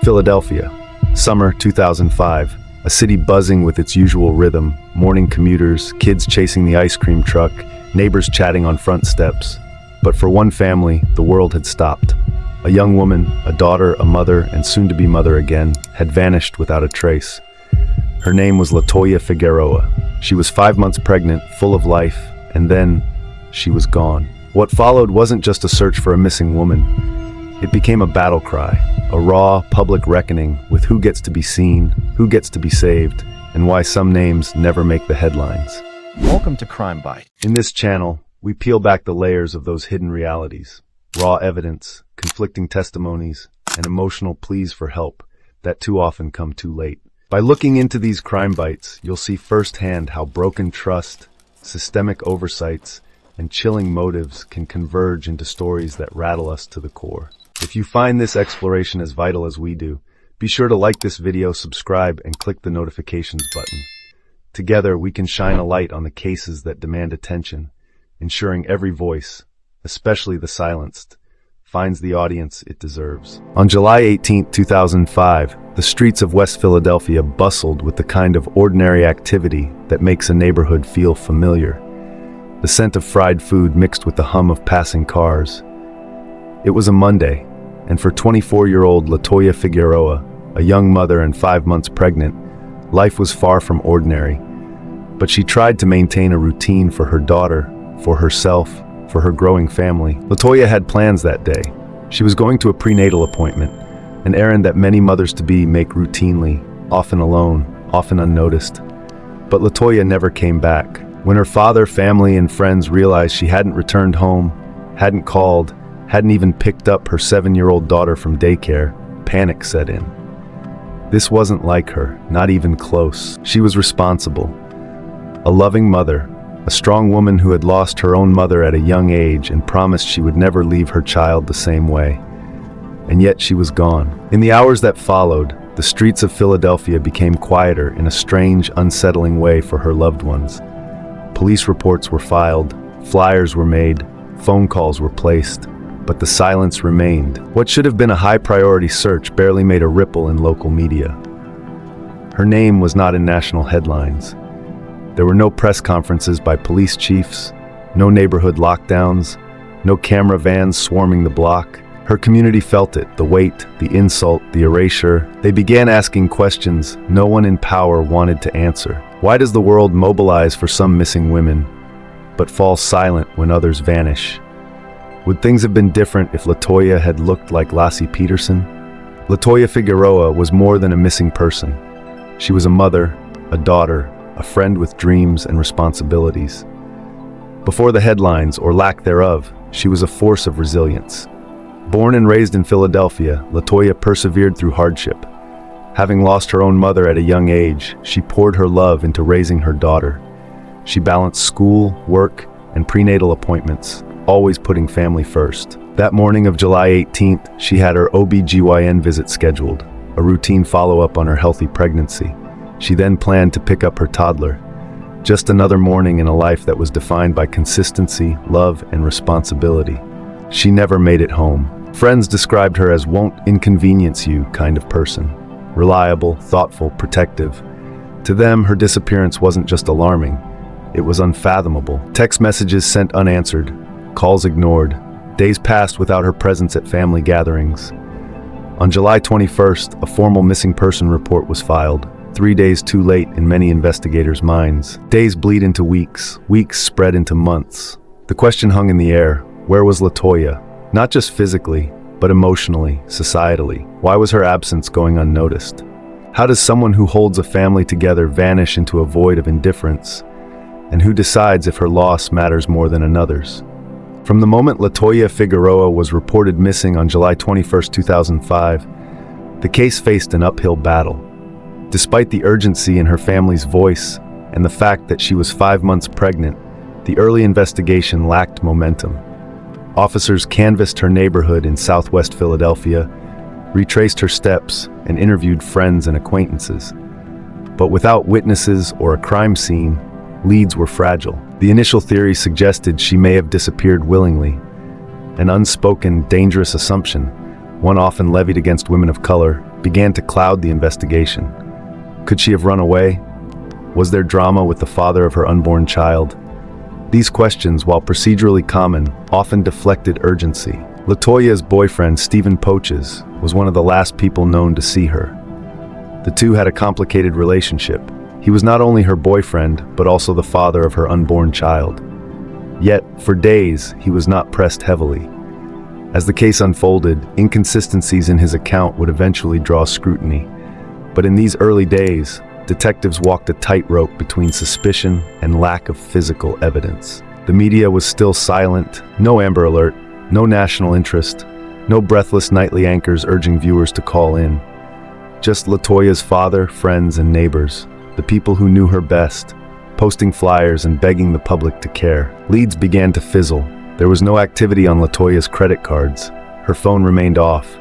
Philadelphia, summer 2005, a city buzzing with its usual rhythm, morning commuters, kids chasing the ice cream truck, neighbors chatting on front steps. But for one family, the world had stopped. A young woman, a daughter, a mother, and soon-to-be mother again, had vanished without a trace. Her name was LaToyia Figueroa. She was 5 months pregnant, full of life, and then she was gone. What followed wasn't just a search for a missing woman. It became a battle cry, a raw, public reckoning with who gets to be seen, who gets to be saved, and why some names never make the headlines. Welcome to CrimeByte. In this channel, we peel back the layers of those hidden realities, raw evidence, conflicting testimonies, and emotional pleas for help that too often come too late. By looking into these crime bites, you'll see firsthand how broken trust, systemic oversights, and chilling motives can converge into stories that rattle us to the core. If you find this exploration as vital as we do, be sure to like this video, subscribe, and click the notifications button. Together, we can shine a light on the cases that demand attention, ensuring every voice, especially the silenced, finds the audience it deserves. On July 18, 2005, the streets of West Philadelphia bustled with the kind of ordinary activity that makes a neighborhood feel familiar. The scent of fried food mixed with the hum of passing cars. It was a Monday, and for 24-year-old LaToyia Figueroa, a young mother and 5 months pregnant, life was far from ordinary. But she tried to maintain a routine for her daughter, for herself, for her growing family. LaToyia had plans that day. She was going to a prenatal appointment, an errand that many mothers-to-be make routinely, often alone, often unnoticed. But LaToyia never came back. When her father, family, and friends realized she hadn't returned home, hadn't called, hadn't even picked up her 7-year-old daughter from daycare, panic set in. This wasn't like her, not even close. She was responsible. A loving mother, a strong woman who had lost her own mother at a young age and promised she would never leave her child the same way. And yet she was gone. In the hours that followed, the streets of Philadelphia became quieter in a strange, unsettling way for her loved ones. Police reports were filed, flyers were made, phone calls were placed, but the silence remained. What should have been a high-priority search barely made a ripple in local media. Her name was not in national headlines. There were no press conferences by police chiefs, no neighborhood lockdowns, no camera vans swarming the block. Her community felt it, the weight, the insult, the erasure. They began asking questions no one in power wanted to answer. Why does the world mobilize for some missing women, but fall silent when others vanish? Would things have been different if LaToyia had looked like Laci Peterson? LaToyia Figueroa was more than a missing person. She was a mother, a daughter, a friend with dreams and responsibilities. Before the headlines, or lack thereof, she was a force of resilience. Born and raised in Philadelphia, LaToyia persevered through hardship. Having lost her own mother at a young age, she poured her love into raising her daughter. She balanced school, work, and prenatal appointments, always putting family first. That morning of July 18th, she had her OB/GYN visit scheduled, a routine follow-up on her healthy pregnancy. She then planned to pick up her toddler. Just another morning in a life that was defined by consistency, love, and responsibility. She never made it home. Friends described her as won't inconvenience you kind of person. Reliable, thoughtful, protective. To them, her disappearance wasn't just alarming. It was unfathomable. Text messages sent unanswered, calls ignored. Days passed without her presence at family gatherings. On July 21st, a formal missing person report was filed. 3 days too late in many investigators' minds. Days bleed into weeks, weeks spread into months. The question hung in the air, where was LaToyia? Not just physically, but emotionally, societally. Why was her absence going unnoticed? How does someone who holds a family together vanish into a void of indifference? And who decides if her loss matters more than another's? From the moment LaToyia Figueroa was reported missing on July 21, 2005, the case faced an uphill battle. Despite the urgency in her family's voice and the fact that she was 5 months pregnant, the early investigation lacked momentum. Officers canvassed her neighborhood in southwest Philadelphia, retraced her steps, and interviewed friends and acquaintances. But without witnesses or a crime scene, leads were fragile. The initial theory suggested she may have disappeared willingly, an unspoken, dangerous assumption, one often levied against women of color, began to cloud the investigation. Could she have run away? Was there drama with the father of her unborn child? These questions, while procedurally common, often deflected urgency. LaToyia's boyfriend, Stephen Poches, was one of the last people known to see her. The two had a complicated relationship. He was not only her boyfriend, but also the father of her unborn child. Yet, for days, he was not pressed heavily. As the case unfolded, inconsistencies in his account would eventually draw scrutiny. But in these early days, detectives walked a tightrope between suspicion and lack of physical evidence. The media was still silent, no Amber Alert, no national interest, no breathless nightly anchors urging viewers to call in. Just LaToyia's father, friends, and neighbors, the people who knew her best, posting flyers and begging the public to care. Leads began to fizzle. There was no activity on LaToyia's credit cards. Her phone remained off.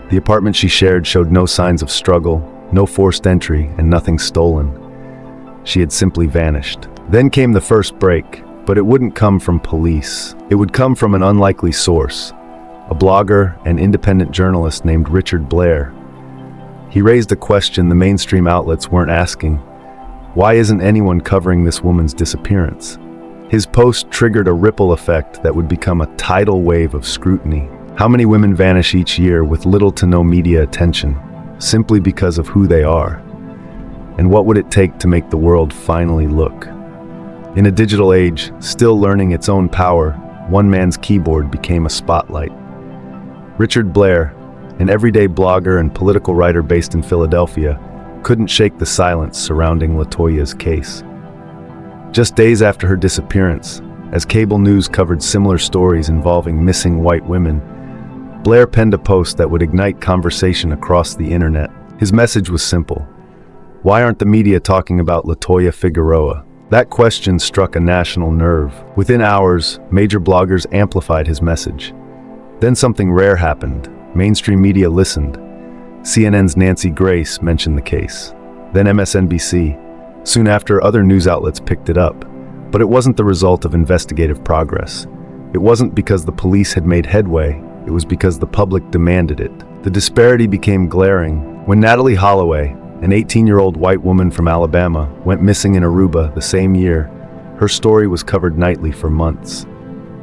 The apartment she shared showed no signs of struggle, no forced entry, and nothing stolen. She had simply vanished. Then came the first break, but it wouldn't come from police. It would come from an unlikely source, a blogger and independent journalist named Richard Blair. He raised a question the mainstream outlets weren't asking. Why isn't anyone covering this woman's disappearance? His post triggered a ripple effect that would become a tidal wave of scrutiny. How many women vanish each year with little to no media attention, simply because of who they are? And what would it take to make the world finally look? In a digital age, still learning its own power, one man's keyboard became a spotlight. Richard Blair, an everyday blogger and political writer based in Philadelphia, couldn't shake the silence surrounding LaToyia's case. Just days after her disappearance, as cable news covered similar stories involving missing white women, Blair penned a post that would ignite conversation across the internet. His message was simple. Why aren't the media talking about LaToyia Figueroa? That question struck a national nerve. Within hours, major bloggers amplified his message. Then something rare happened. Mainstream media listened. CNN's Nancy Grace mentioned the case. Then MSNBC. Soon after, other news outlets picked it up. But it wasn't the result of investigative progress. It wasn't because the police had made headway. It was because the public demanded it. The disparity became glaring when Natalee Holloway, an 18-year-old white woman from Alabama, went missing in Aruba the same year. Her story was covered nightly for months.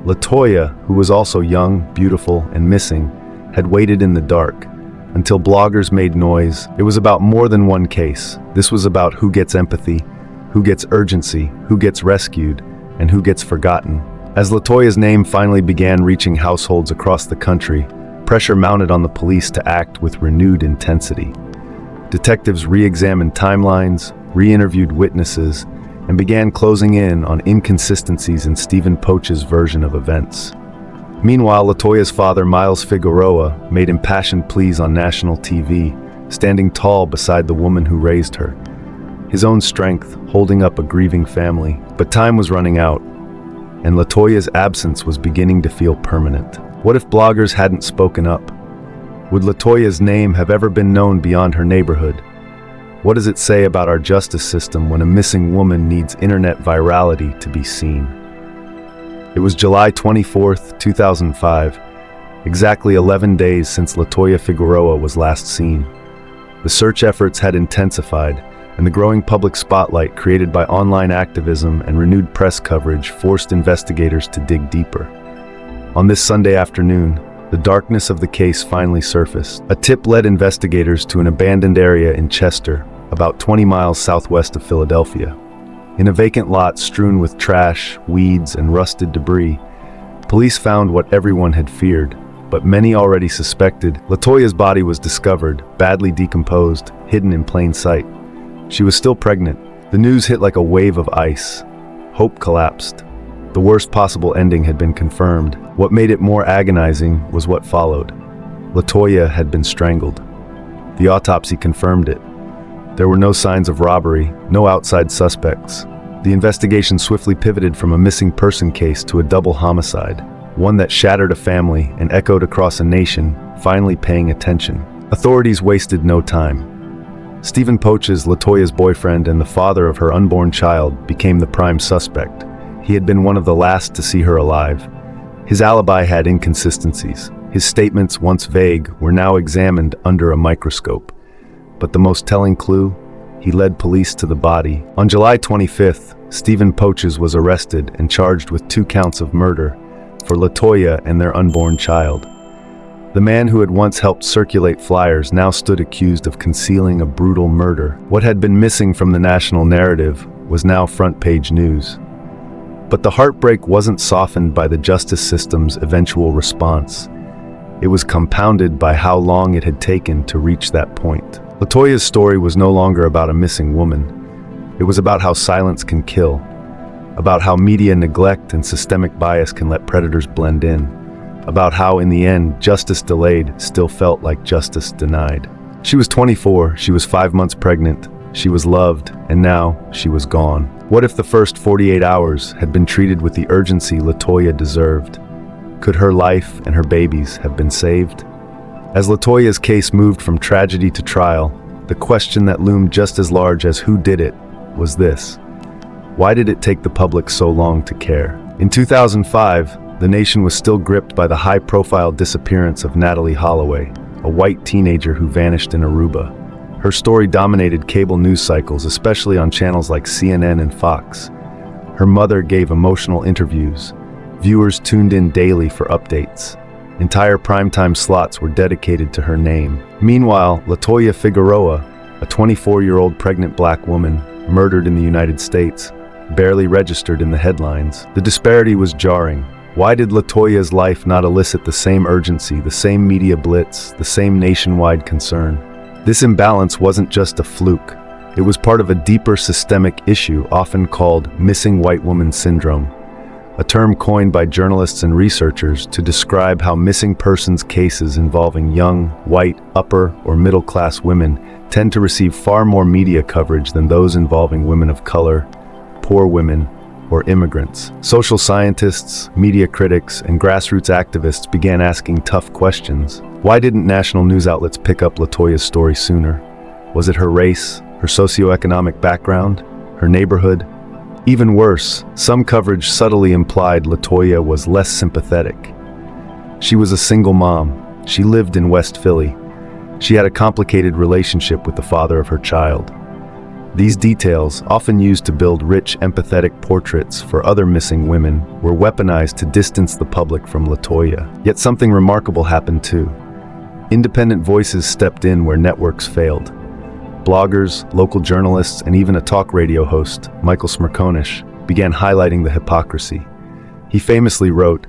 LaToyia, who was also young, beautiful, and missing, had waited in the dark until bloggers made noise. It was about more than one case. This was about who gets empathy, who gets urgency, who gets rescued, and who gets forgotten. As LaToyia's name finally began reaching households across the country, pressure mounted on the police to act with renewed intensity. Detectives re-examined timelines, re-interviewed witnesses, and began closing in on inconsistencies in Stephen Poches' version of events. Meanwhile, LaToyia's father, Miles Figueroa, made impassioned pleas on national TV, standing tall beside the woman who raised her. His own strength, holding up a grieving family. But time was running out, and LaToyia's absence was beginning to feel permanent. What if bloggers hadn't spoken up? Would LaToyia's name have ever been known beyond her neighborhood? What does it say about our justice system when a missing woman needs internet virality to be seen? It was July 24th, 2005, exactly 11 days since LaToyia Figueroa was last seen. The search efforts had intensified, and the growing public spotlight created by online activism and renewed press coverage forced investigators to dig deeper. On this Sunday afternoon, the darkness of the case finally surfaced. A tip led investigators to an abandoned area in Chester, about 20 miles southwest of Philadelphia. In a vacant lot strewn with trash, weeds, and rusted debris, police found what everyone had feared, but many already suspected. LaToyia's body was discovered, badly decomposed, hidden in plain sight. She was still pregnant. The news hit like a wave of ice. Hope collapsed. The worst possible ending had been confirmed. What made it more agonizing was what followed. LaToyia had been strangled. The autopsy confirmed it. There were no signs of robbery, no outside suspects. The investigation swiftly pivoted from a missing person case to a double homicide, one that shattered a family and echoed across a nation, finally paying attention. Authorities wasted no time. Stephen Poches, LaToyia's boyfriend and the father of her unborn child, became the prime suspect. He had been one of the last to see her alive. His alibi had inconsistencies. His statements, once vague, were now examined under a microscope. But the most telling clue? He led police to the body. On July 25th, Stephen Poches was arrested and charged with 2 counts of murder for LaToyia and their unborn child. The man who had once helped circulate flyers now stood accused of concealing a brutal murder. What had been missing from the national narrative was now front-page news. But the heartbreak wasn't softened by the justice system's eventual response. It was compounded by how long it had taken to reach that point. LaToyia's story was no longer about a missing woman. It was about how silence can kill, about how media neglect and systemic bias can let predators blend in, about how, in the end, justice delayed still felt like justice denied. She was 24, she was 5 months pregnant, she was loved, and now she was gone. What if the first 48 hours had been treated with the urgency LaToyia deserved? Could her life and her babies have been saved? As LaToyia's case moved from tragedy to trial, the question that loomed just as large as who did it was this: why did it take the public so long to care? In 2005, the nation was still gripped by the high-profile disappearance of Natalee Holloway, a white teenager who vanished in Aruba. Her story dominated cable news cycles, especially on channels like CNN and Fox. Her mother gave emotional interviews. Viewers tuned in daily for updates. Entire primetime slots were dedicated to her name. Meanwhile, LaToyia Figueroa, a 24-year-old pregnant black woman, murdered in the United States, barely registered in the headlines. The disparity was jarring. Why did LaToyia's life not elicit the same urgency, the same media blitz, the same nationwide concern? This imbalance wasn't just a fluke. It was part of a deeper systemic issue often called missing white woman syndrome, a term coined by journalists and researchers to describe how missing persons cases involving young, white, upper, or middle-class women tend to receive far more media coverage than those involving women of color, poor women, or immigrants. Social scientists, media critics, and grassroots activists began asking tough questions. Why didn't national news outlets pick up LaToyia's story sooner? Was it her race, her socioeconomic background, her neighborhood? Even worse, some coverage subtly implied LaToyia was less sympathetic. She was a single mom. She lived in West Philly. She had a complicated relationship with the father of her child. These details, often used to build rich, empathetic portraits for other missing women, were weaponized to distance the public from LaToyia. Yet something remarkable happened too. Independent voices stepped in where networks failed. Bloggers, local journalists, and even a talk radio host, Michael Smerconish, began highlighting the hypocrisy. He famously wrote,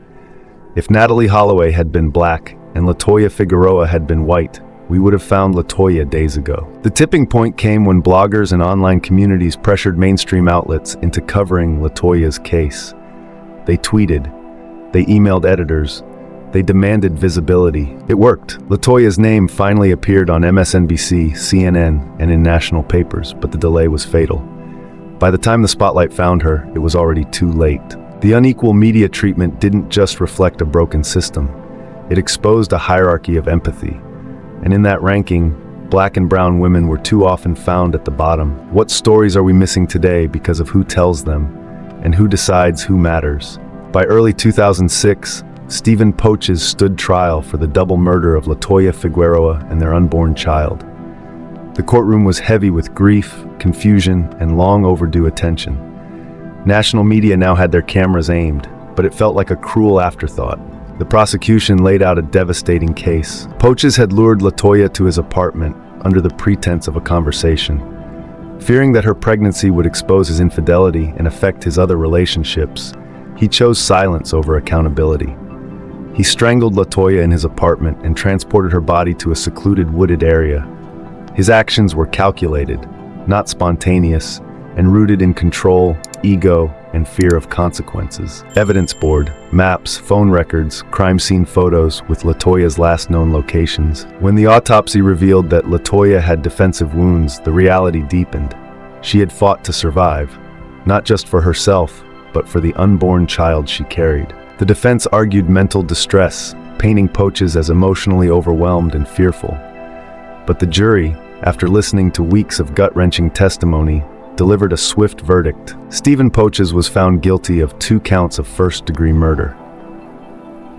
"If Natalee Holloway had been black and LaToyia Figueroa had been white, we would have found LaToyia days ago." The tipping point came when bloggers and online communities pressured mainstream outlets into covering LaToyia's case. They tweeted, they emailed editors, they demanded visibility. It worked. LaToyia's name finally appeared on MSNBC, CNN, and in national papers, but the delay was fatal. By the time the spotlight found her, it was already too late. The unequal media treatment didn't just reflect a broken system. It exposed a hierarchy of empathy. And in that ranking, black and brown women were too often found at the bottom. What stories are we missing today because of who tells them, and who decides who matters? By early 2006, Stephen Poches stood trial for the double murder of LaToyia Figueroa and their unborn child. The courtroom was heavy with grief, confusion, and long overdue attention. National media now had their cameras aimed, but it felt like a cruel afterthought. The prosecution laid out a devastating case. Poches had lured LaToyia to his apartment under the pretense of a conversation. Fearing that her pregnancy would expose his infidelity and affect his other relationships, he chose silence over accountability. He strangled LaToyia in his apartment and transported her body to a secluded wooded area. His actions were calculated, not spontaneous, and rooted in control, ego, and fear of consequences. Evidence board, maps, phone records, crime scene photos with LaToyia's last known locations. When the autopsy revealed that LaToyia had defensive wounds, the reality deepened. She had fought to survive, not just for herself, but for the unborn child she carried. The defense argued mental distress, painting Poches as emotionally overwhelmed and fearful. But the jury, after listening to weeks of gut-wrenching testimony, delivered a swift verdict. Stephen Poches was found guilty of 2 counts of first-degree murder.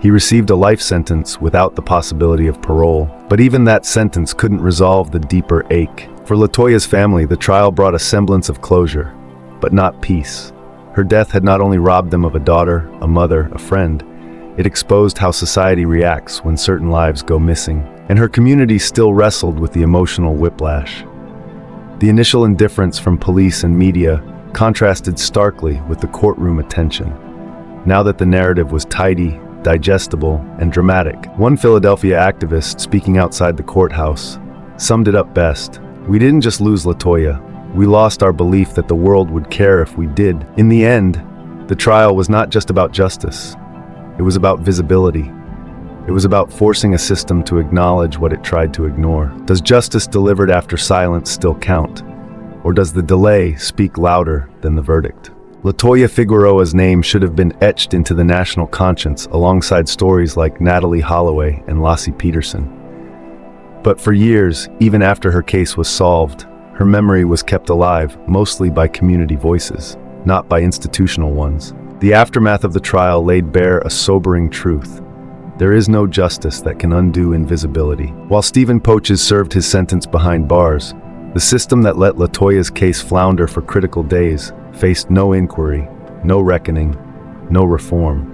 He received a life sentence without the possibility of parole, but even that sentence couldn't resolve the deeper ache. For LaToyia's family, the trial brought a semblance of closure, but not peace. Her death had not only robbed them of a daughter, a mother, a friend, it exposed how society reacts when certain lives go missing, and her community still wrestled with the emotional whiplash. The initial indifference from police and media contrasted starkly with the courtroom attention. Now that the narrative was tidy, digestible, and dramatic, one Philadelphia activist speaking outside the courthouse summed it up best. "We didn't just lose LaToyia, we lost our belief that the world would care if we did." In the end, the trial was not just about justice. It was about visibility. It was about forcing a system to acknowledge what it tried to ignore. Does justice delivered after silence still count? Or does the delay speak louder than the verdict? LaToyia Figueroa's name should have been etched into the national conscience alongside stories like Natalee Holloway and Laci Peterson. But for years, even after her case was solved, her memory was kept alive, mostly by community voices, not by institutional ones. The aftermath of the trial laid bare a sobering truth. There is no justice that can undo invisibility. While Stephen Poches served his sentence behind bars, the system that let LaToyia's case flounder for critical days faced no inquiry, no reckoning, no reform.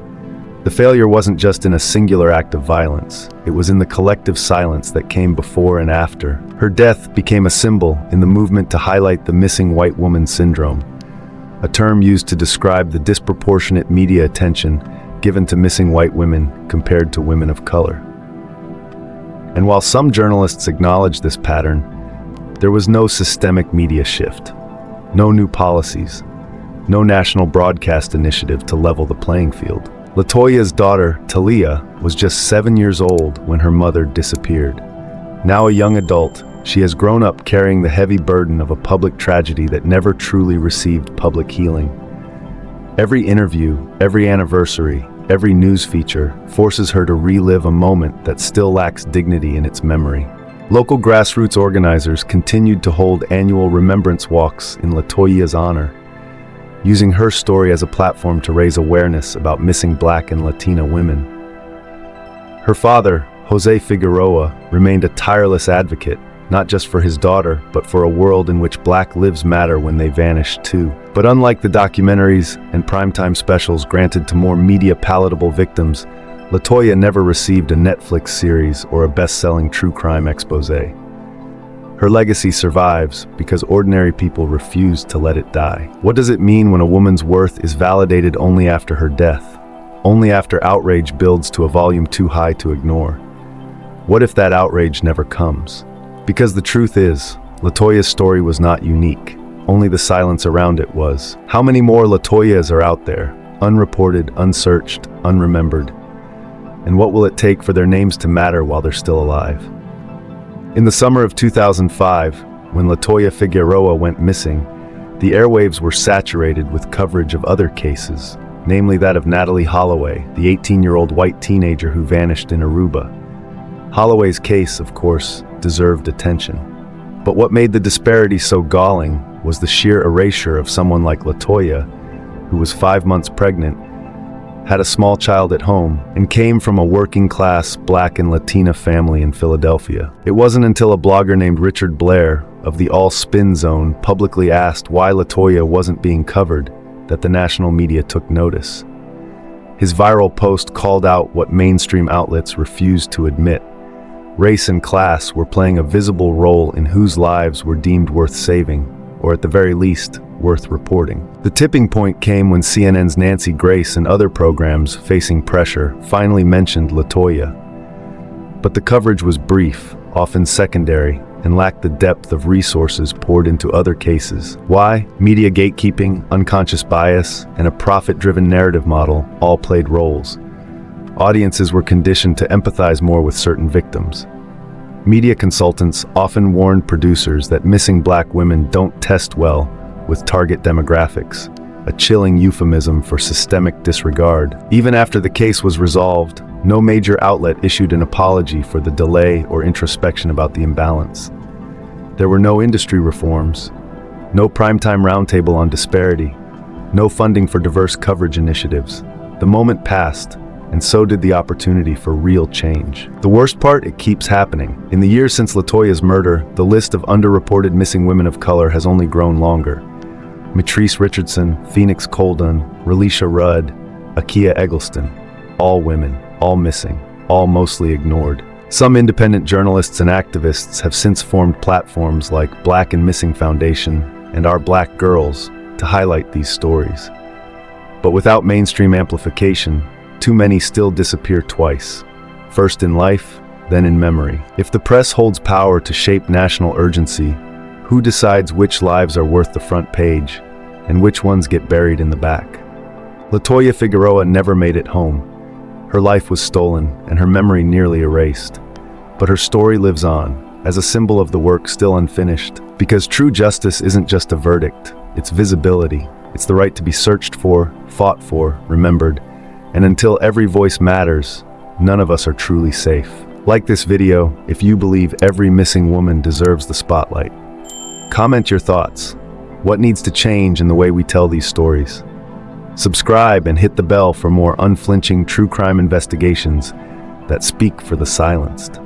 The failure wasn't just in a singular act of violence, it was in the collective silence that came before and after. Her death became a symbol in the movement to highlight the missing white woman syndrome, a term used to describe the disproportionate media attention given to missing white women compared to women of color. And while some journalists acknowledged this pattern, there was no systemic media shift, no new policies, no national broadcast initiative to level the playing field. LaToyia's daughter, Talia, was just 7 years old when her mother disappeared. Now a young adult, she has grown up carrying the heavy burden of a public tragedy that never truly received public healing. Every interview, every anniversary, every news feature forces her to relive a moment that still lacks dignity in its memory. Local grassroots organizers continued to hold annual remembrance walks in LaToyia's honor, using her story as a platform to raise awareness about missing Black and Latina women. Her father, Jose Figueroa, remained a tireless advocate, not just for his daughter, but for a world in which Black lives matter when they vanish too. But unlike the documentaries and primetime specials granted to more media-palatable victims, LaToyia never received a Netflix series or a best-selling true crime expose. Her legacy survives because ordinary people refuse to let it die. What does it mean when a woman's worth is validated only after her death? Only after outrage builds to a volume too high to ignore? What if that outrage never comes? Because the truth is, LaToyia's story was not unique. Only the silence around it was. How many more LaToyias are out there, unreported, unsearched, unremembered? And what will it take for their names to matter while they're still alive? In the summer of 2005, when LaToyia Figueroa went missing, the airwaves were saturated with coverage of other cases, namely that of Natalee Holloway, the 18-year-old white teenager who vanished in Aruba. Holloway's case, of course, deserved attention. But what made the disparity so galling was the sheer erasure of someone like LaToyia, who was 5 months pregnant, had a small child at home, and came from a working-class Black and Latina family in Philadelphia. It wasn't until a blogger named Richard Blair of the All Spin Zone publicly asked why LaToyia wasn't being covered that the national media took notice. His viral post called out what mainstream outlets refused to admit. Race and class were playing a visible role in whose lives were deemed worth saving, or at the very least, worth reporting. The tipping point came when CNN's Nancy Grace and other programs facing pressure finally mentioned LaToyia. But the coverage was brief, often secondary, and lacked the depth of resources poured into other cases. Why? Media gatekeeping, unconscious bias, and a profit-driven narrative model all played roles. Audiences were conditioned to empathize more with certain victims. Media consultants often warned producers that missing Black women don't test well with target demographics, a chilling euphemism for systemic disregard. Even after the case was resolved, no major outlet issued an apology for the delay or introspection about the imbalance. There were no industry reforms, no primetime roundtable on disparity, no funding for diverse coverage initiatives. The moment passed, and so did the opportunity for real change. The worst part, it keeps happening. In the years since LaToyia's murder, the list of underreported missing women of color has only grown longer. Matrice Richardson, Phoenix Colden, Relisha Rudd, Akia Eggleston. All women, all missing, all mostly ignored. Some independent journalists and activists have since formed platforms like Black and Missing Foundation and Our Black Girls to highlight these stories. But without mainstream amplification, too many still disappear twice. First in life, then in memory. If the press holds power to shape national urgency, who decides which lives are worth the front page and which ones get buried in the back? LaToyia Figueroa never made it home. Her life was stolen and her memory nearly erased. But her story lives on, as a symbol of the work still unfinished. Because true justice isn't just a verdict, it's visibility. It's the right to be searched for, fought for, remembered. And until every voice matters, none of us are truly safe. Like this video if you believe every missing woman deserves the spotlight. Comment your thoughts. What needs to change in the way we tell these stories? Subscribe and hit the bell for more unflinching true crime investigations that speak for the silenced.